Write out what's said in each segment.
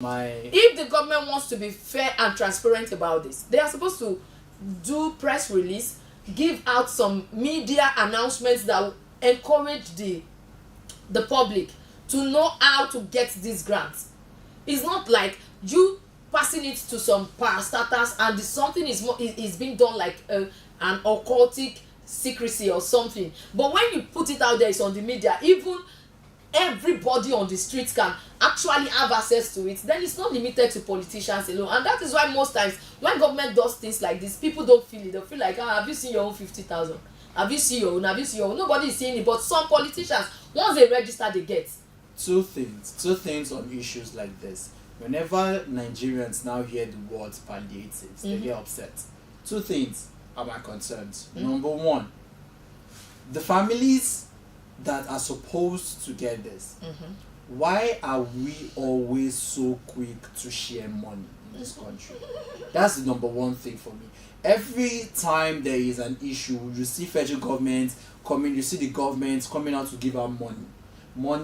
If the government wants to be fair and transparent about this, they are supposed to do press release, give out some media announcements that will encourage the public to know how to get these grants. It's not like you passing it to some parastatals and something is being done like an occultic secrecy or something. But when you put it out there, it's on the media, even everybody on the streets can actually have access to it. Then it's not limited to politicians alone. And that is why most times when government does things like this, people don't feel it. They feel like, have you seen your own 50,000? Have you seen your own? Have you seen your own? Nobody is seeing it. But some politicians, once they register, they get. Two things on issues like this. Whenever Nigerians now hear the words palliatives, they get upset. Two things are my concerns. Number one, the families that are supposed to get this, why are we always so quick to share money in this country? That's the number one thing for me. Every time there is an issue, you see federal government coming, you see the government coming out to give out money. Are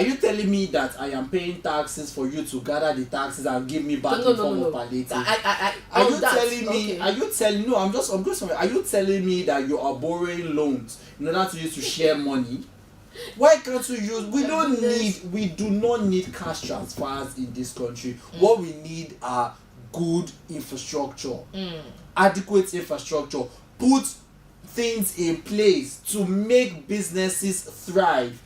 you telling me that I am paying taxes for you to gather the taxes and give me back in form of palliative? Are you telling me? Are you telling? No, I'm just. Are you telling me that you are borrowing loans in order to use to share money? Why can't you use? We do not need cash transfers in this country. What we need are good infrastructure, adequate infrastructure. Put things in place to make businesses thrive.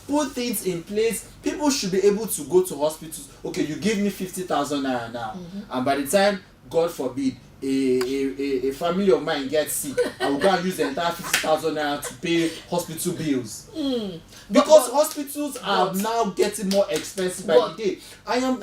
Put things in place. People should be able to go to hospitals. Okay, you give me 50,000 naira now, and by the time, God forbid, a family of mine gets sick, I will go and use the entire 50,000 naira to pay hospital bills. Because hospitals are now getting more expensive by the day.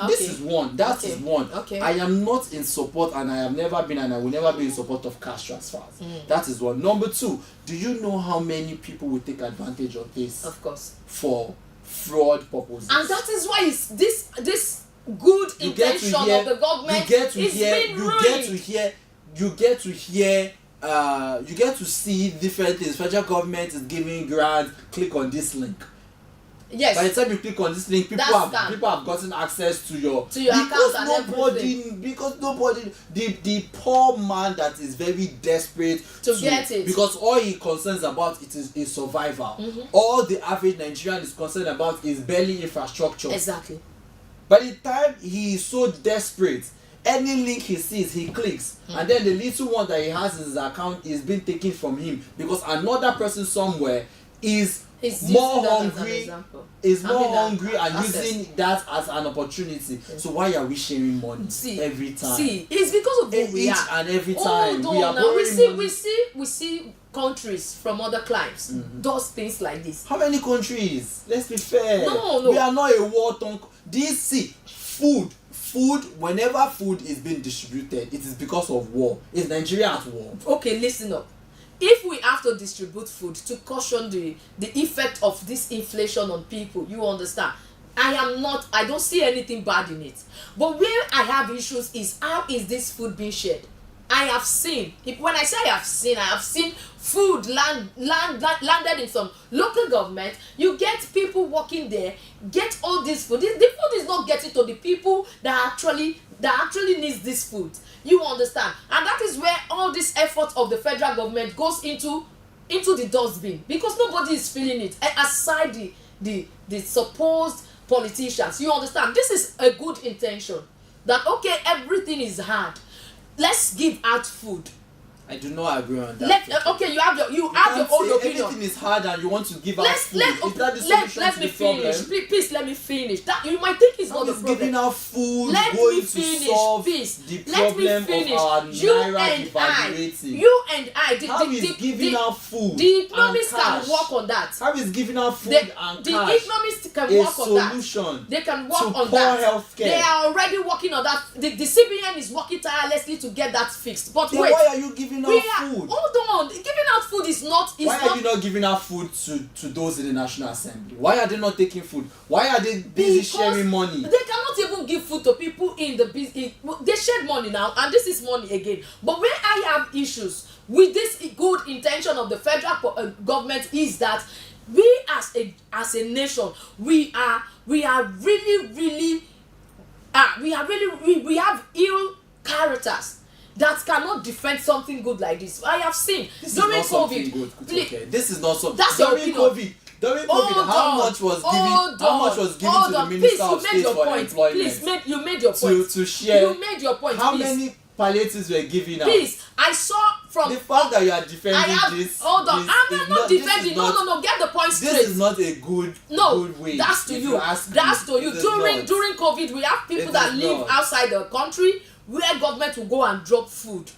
This is one. That is one. I am not in support, and I have never been, and I will never be in support of cash transfers. That is one. Number two, do you know how many people will take advantage of this? Of course. For fraud purposes. And that is why it's this good intention of the government is being ruined. You get to see different things. Federal government is giving grants. Click on this link. Yes. By the time you click on this link, people have gotten access to your account and everything. Because nobody, the poor man that is very desperate to get it, because all he concerns about it is survival. All the average Nigerian is concerned about is barely infrastructure. Exactly. By the time he is so desperate, any link he sees, he clicks, and then the little one that he has in his account is being taken from him because another person somewhere is more hungry, and using that as an opportunity. So why are we sharing money every time? It's because of who we are. And every time we see countries from other climes does things like this. How many countries? Let's be fair. No. We are not a war-torn. Food, whenever food is being distributed, it is because of war. Is Nigeria at war? Okay, listen up. If we have to distribute food to caution the effect of this inflation on people, you understand, I don't see anything bad in it. But where I have issues is, how is this food being shared? I have seen, when I say I have seen food landed in some local government. You get people working there, get all this food. The food is not getting to the people that actually needs this food. You understand? And that is where all this effort of the federal government goes into the dustbin, because nobody is feeling it, aside the supposed politicians. You understand? This is a good intention, that okay, everything is hard, let's give out food. I do not agree on that. Okay, you have your own opinion. Everything is hard and you want to give out food. Is that the solution let to me the problem? finish. Please let me finish. That you might think it's not the problem. Giving out food let going me to finish, solve please. the problem of our naira devaluating? You and I. How is giving out food the economists and cash? can work on that. How is giving out food and cash the economists can work on that. Solution they can work to on poor that. Healthcare. They are already working on that. The CBN is working tirelessly to get that fixed. But then wait, why are you giving out food? Hold on, giving out food is not. Why are you not giving out food to those in the National Assembly? Why are they not taking food? Why are they busy sharing money? They cannot even give food to people in the business. They share money now, and this is money again. But where I have issues with this good intention of the federal government is that we as a nation, we are really we are really we have ill characters that cannot defend something good like this. I have seen this during is not COVID. Good. Okay. This is not something. That's During COVID, how much was given to the Minister of State for Employment? Please, you made your point. To share. You made your point. How many palliatives were given out? Please, I saw from the fact that you are defending this. Hold on, I'm not defending. No. Get the point straight. This is not a good way. That's to you. That's to you. During COVID, we have people that live outside the country where government will go and drop food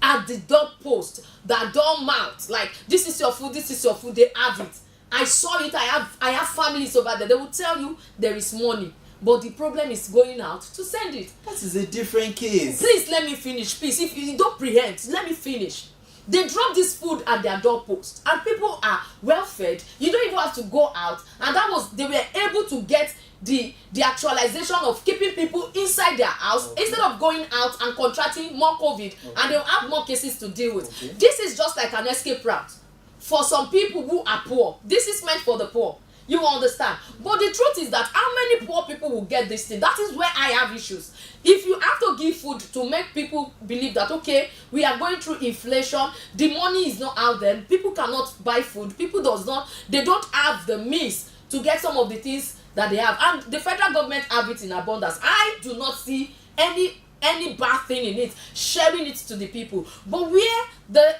at the doorpost, the doormat. Like, this is your food. This is your food. They have it. I saw it. I have families over there. They will tell you there is money, but the problem is going out to send it. That is a different case. Please let me finish. Please, if you don't preempt, let me finish. They drop this food at their doorpost, and people are well fed. You don't even have to go out, and they were able to get the actualization of keeping people inside their house instead of going out and contracting more COVID, and they'll have more cases to deal with. This is just like an escape route for some people who are poor. This is meant for the poor. You understand? But the truth is that how many poor people will get this thing? That is where I have issues. If you have to give food to make people believe that, okay, we are going through inflation, the money is not out there, people cannot buy food, they don't have the means to get some of the things that they have, and the federal government have it in abundance. I do not see any bad thing in it, sharing it to the people. But where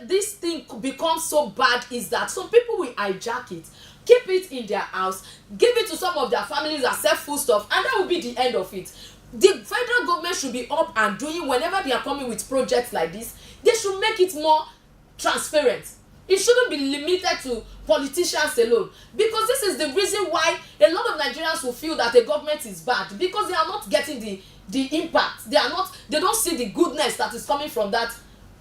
this thing becomes so bad is that some people will hijack it, keep it in their house, give it to some of their families that sell food stuff, and that will be the end of it. The federal government should be up and doing, whenever they are coming with projects like this, they should make it more transparent. It shouldn't be limited to politicians alone, because this is the reason why a lot of Nigerians will feel that the government is bad, because they are not getting the impact. They don't see the goodness that is coming from that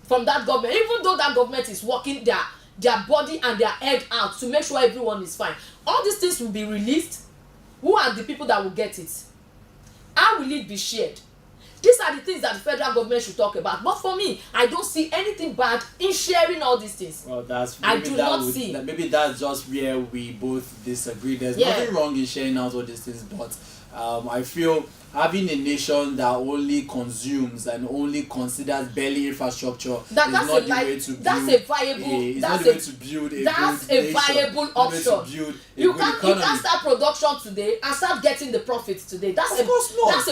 government, even though that government is working their body and their head out to make sure everyone is fine. All these things will be released. Who are the people that will get it? How will it be shared? These are the things that the federal government should talk about. But for me, I don't see anything bad in sharing all these things. Well, see. Maybe that's just where we both disagree. There's nothing wrong in sharing out all these things, but I feel having a nation that only consumes and only considers barely infrastructure is not the way to build. That's a viable option. You can't start production today and start getting the profits today. That's a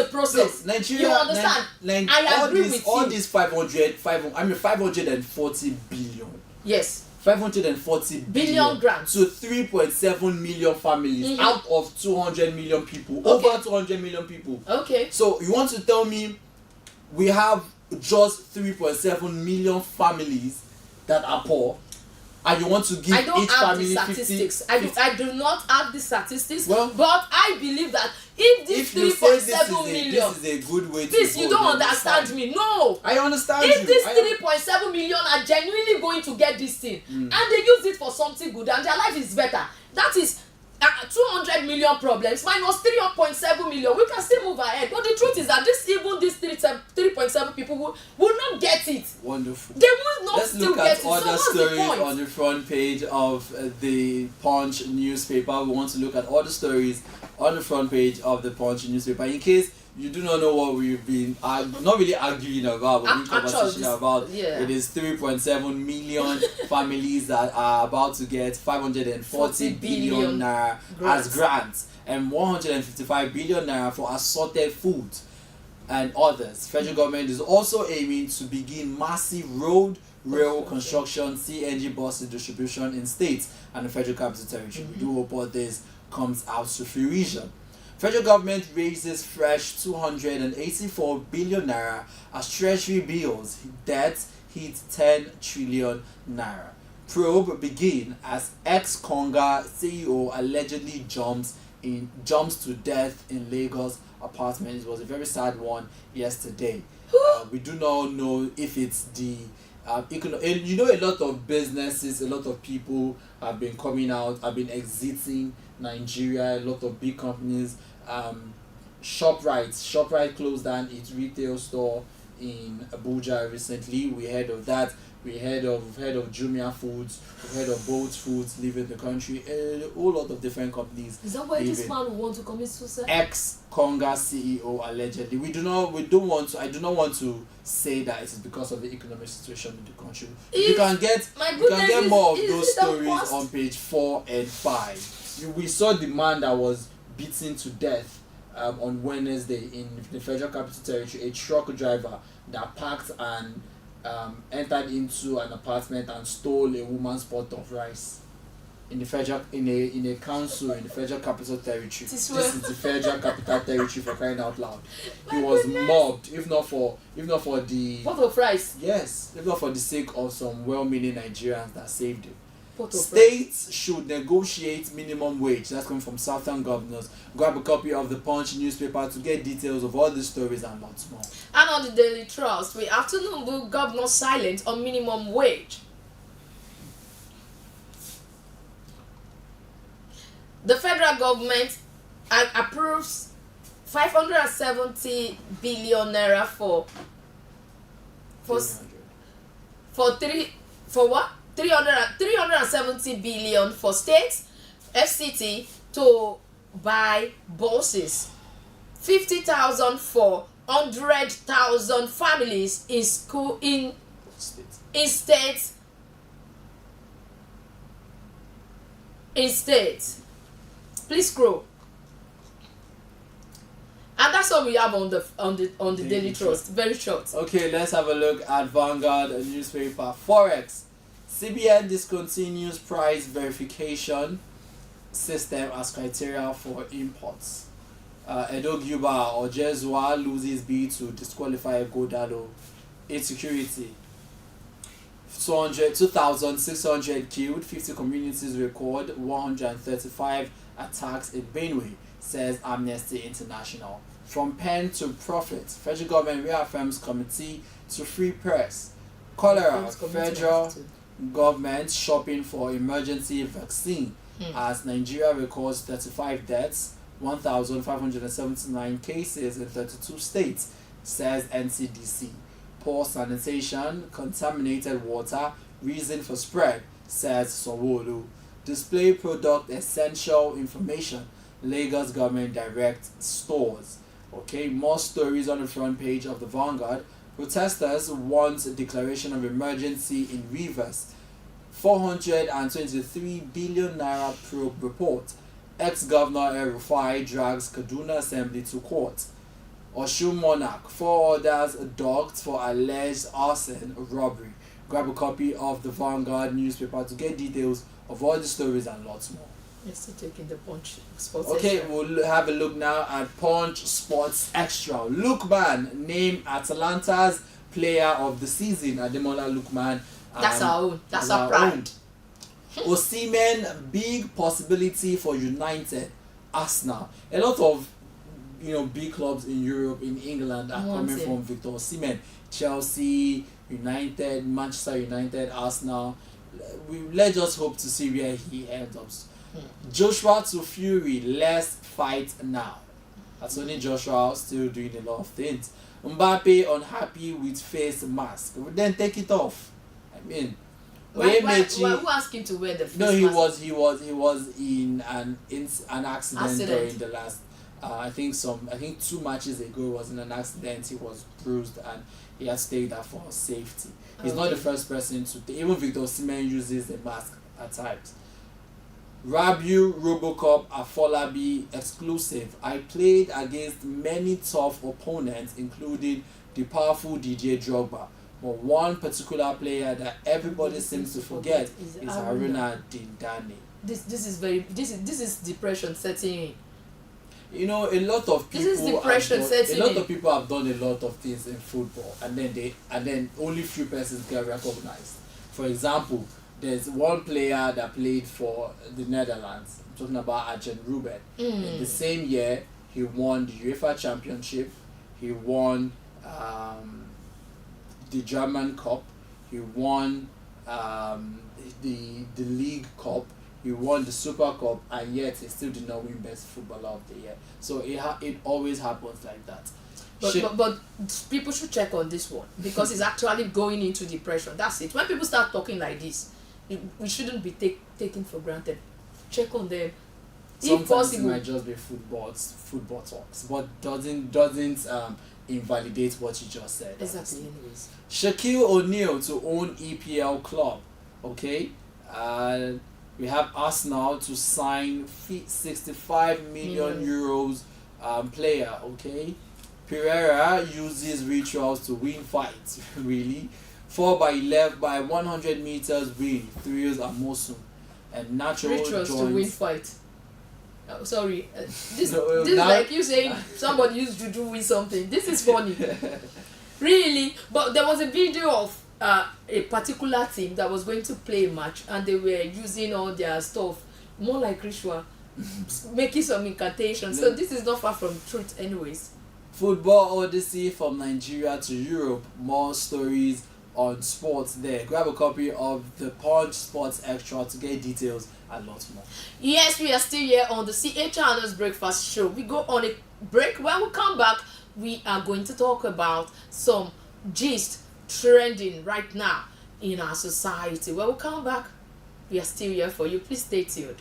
process. Look, Nigeria, you understand? I agree with you. All these 540 billion. Yes. 540 billion grants to 3.7 million families out of 200 million people. Okay. Over 200 million people. Okay. So you want to tell me we have just 3.7 million families that are poor, and you want to give each family 50? I do not have the statistics, well, but I believe that if this 3.7 million, this is a good way to please, you don't understand me. No, I understand if you. This 3.7 million are genuinely going to get this thing, and they use it for something good, and their life is better, that is 200 million problems minus 3.7 million. We can still move ahead. But the truth is that this 3.7 people will not get it. Wonderful. They will not still get it. So what's the point? Let's look at other stories on the front page of the Punch newspaper. We want to look at other stories on the front page of the Punch newspaper. In case you do not know what we've been not really arguing about, but we're conversation about. Yeah. It is 3.7 million families that are about to get 540 billion naira as grants, and 155 billion naira for assorted food and others. Federal government is also aiming to begin massive rail construction, CNG buses distribution in states and the Federal Capital Territory. We do hope all this comes out to fruition. Federal government raises fresh 284 billion naira as treasury bills debt hit 10 trillion naira. Probe begin as ex-Conga CEO allegedly jumps to death in Lagos apartment. It was a very sad one yesterday. We do not know if it's the you know, a lot of businesses, a lot of people have been coming out, have been exiting Nigeria. A lot of big companies, ShopRite closed down its retail store in Abuja recently. We heard of that. We heard of Jumia Foods, we've heard of Bolt Foods leaving the country, a whole lot of different companies. Is that why this man will want to commit suicide? Ex-Conga CEO allegedly. I do not want to say that it is because of the economic situation in the country. You can get more of those stories on page 4 and 5. We saw the man that was beaten to death on Wednesday in the Federal Capital Territory, a truck driver that parked and entered into an apartment and stole a woman's pot of rice in a council in the Federal Capital Territory. This is the Federal Capital Territory, for crying out loud. He was mobbed, if not for the pot of rice. Yes, if not for the sake of some well-meaning Nigerians that saved him. States should negotiate minimum wage. That's coming from Southern governors. Grab a copy of the Punch newspaper to get details of all these stories and lots more. And on the Daily Trust, we have Tinubu governor silent on minimum wage. The federal government approves 570 billion naira for 370 billion for states, FCT to buy buses, 50,000 for 100,000 families in school in states. Please scroll. And that's all we have on the Daily Trust. Very short. Okay, let's have a look at Vanguard newspaper. Forex. CBN discontinues price verification system as criteria for imports. Edo Guba or Jezua loses bid to disqualify Godalo. Insecurity. 2,600 killed, 50 communities record 135 attacks in Benue, says Amnesty International. From pen to profit, federal government reaffirms committee to free press. Cholera, federal government shopping for emergency vaccine as Nigeria records 35 deaths, 1,579 cases in 32 states, says NCDC. Poor sanitation, contaminated water, reason for spread, says Sanwo-Olu. Display product essential information, Lagos government direct stores. Okay, more stories on the front page of the Vanguard. Protesters want a declaration of emergency in Rivers. 423 billion naira probe report. Ex-governor El-Rufai drags Kaduna Assembly to court. Osun Monarch, 4 others docked for alleged arson robbery. Grab a copy of the Vanguard newspaper to get details of all the stories and lots more. You're still taking the Punch Sports Okay, Extra. we'll have a look now at Punch Sports Extra. Lookman named Atalanta's player of the season. Ademola Lookman. That's our own. That's our pride. Osimhen, big possibility for United. Arsenal. A lot of big clubs in Europe, in England are coming from Victor Osimhen. Chelsea, United, Manchester United, Arsenal. Let's just hope to see where he ends up. Joshua to Fury, let's fight now. That's only Joshua still doing a lot of things. Mbappe unhappy with face mask. Then take it off. I mean, who asked him to wear the face mask? No, he was in an accident during the last. I think 2 matches ago he was in an accident. He was bruised and he has to take that for safety. He's not the first person to. Even Victor Osimhen uses the mask at times. Rabiu Robocop Afolabi exclusive. I played against many tough opponents, including the powerful DJ Drogba. But one particular player that everybody seems to forget is Haruna Dindane. This is depression setting in. A lot of people have done a lot of things in football, and then only few persons get recognized. For example, there's one player that played for the Netherlands. I'm talking about Arjen Robben. In the same year, he won the UEFA Championship. He won the German Cup. He won the League Cup. He won the Super Cup, and yet he still did not win Best Footballer of the Year. So it always happens like that. But people should check on this one because it's actually going into depression. That's it. When people start talking like this, we shouldn't be taken for granted. Check on them. Sometimes if possible. It might just be football talks, but doesn't invalidate what you just said. Exactly. Anyways, Shaquille O'Neal to own EPL club. Okay, we have Arsenal to sign 65 million euros player. Okay, Pereira uses rituals to win fights. Really, 4x11 by 100 meters win thrills Amosun and natural rituals joints. to win fight. Oh, sorry, this is like you saying somebody used to win something. This is funny, really. But there was a video of a particular team that was going to play a match, and they were using all their stuff, more like ritual, making some incantations. So this is not far from truth, anyways. Football Odyssey from Nigeria to Europe. More stories on sports there. Grab a copy of the Punch Sports Extra to get details and lots more. Yes, we are still here on the CA Channel's Breakfast Show. We go on a break. When we come back, we are going to talk about some gist trending right now in our society. When we come back, we are still here for you. Please stay tuned.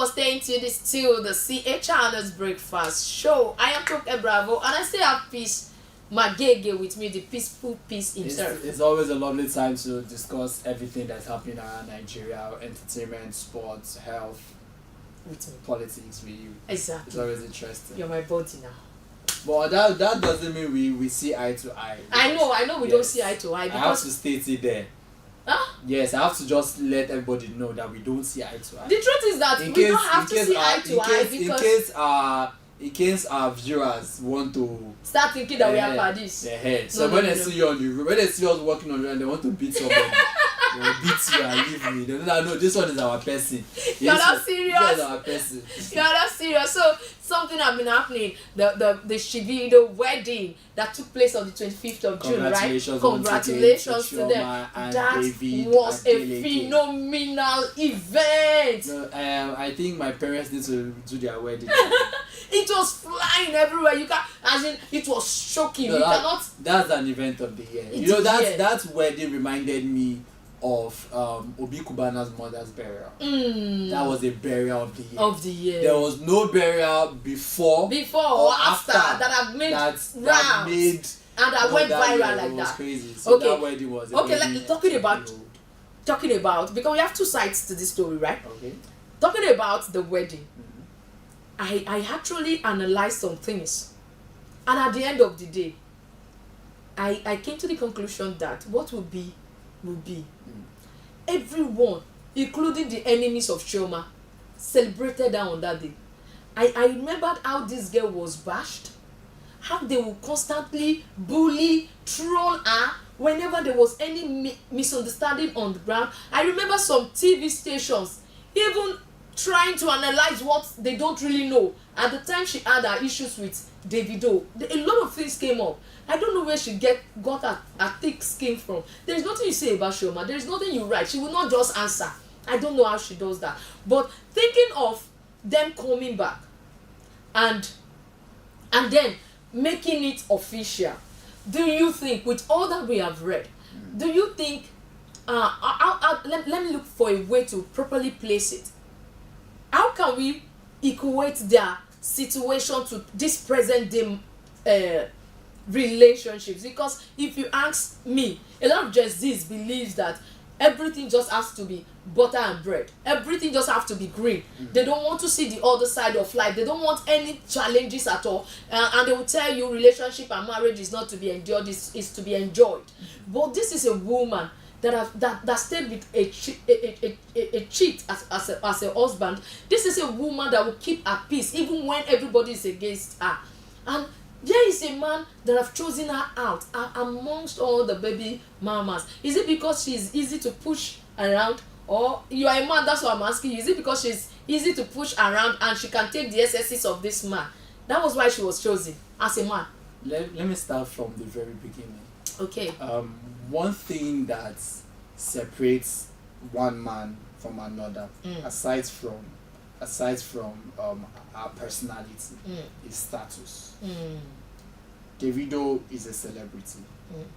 Staying tuned is still the CA Channel's Breakfast Show. I am Cook Bravo, and I still have Peace Magege with me, the peaceful peace himself. It's always a lovely time to discuss everything that's happening around Nigeria: entertainment, sports, health, with me, politics with you. Exactly. It's always interesting. You're my body now. But that doesn't mean we see eye to eye. I know we don't see eye to eye. I have to state it there. Huh? Yes, I have to just let everybody know that we don't see eye to eye. The truth is that we don't have to see eye to eye because in case our viewers want to start thinking that we are paddies. So when they see you on the road, when they see us walking on the road and they want to beat somebody, they will beat you and leave me. They know that no, this one is our person. You're not serious. This is our person. You're not serious. So something has been happening. The Shivido wedding that took place on the 25th of June, right? Congratulations to them. That was a phenomenal event. No, I think my parents need to do their wedding. It was flying everywhere. You can, as in, it was shocking. No, you cannot. That's an event of the year. You know, that wedding reminded me of Obi Kubana's mother's burial. That was a burial of the year. Of the year. There was no burial before or after that have made rounds and that went viral like that. Crazy. So that wedding was talking about because we have two sides to this story, right? Okay. Talking about the wedding, I actually analyzed some things, and at the end of the day, I came to the conclusion that what will be. Everyone, including the enemies of Chioma, celebrated her on that day. I remembered how this girl was bashed, how they would constantly bully, troll her whenever there was any misunderstanding on the ground. I remember some TV stations even trying to analyze what they don't really know. At the time she had her issues with Davido, a lot of things came up. I don't know where she got her thick skin from. There is nothing you say about Chioma. There is nothing you write. She will not just answer. I don't know how she does that. But thinking of them coming back and then making it official, do you think, with all that we have read, do you think let me look for a way to properly place it. How can we equate their situation to this present day relationships? Because if you ask me, a lot of Gen Zs believes that everything just has to be butter and bread. Everything just have to be green. They don't want to see the other side of life. They don't want any challenges at all, and they will tell you relationship and marriage is not to be endured, is to be enjoyed. But this is a woman that stayed with a cheat as a husband. This is a woman that will keep her peace even when everybody is against her. And there is a man that have chosen her out amongst all the baby mamas. Is it because she's easy to push around, or you are a man? That's what I'm asking you. Is it because she's easy to push around and she can take the excesses of this man? That was why she was chosen as a man. Let me start from the very beginning. Okay. One thing that separates one man from another, aside from our personality, is status. Davido is a celebrity.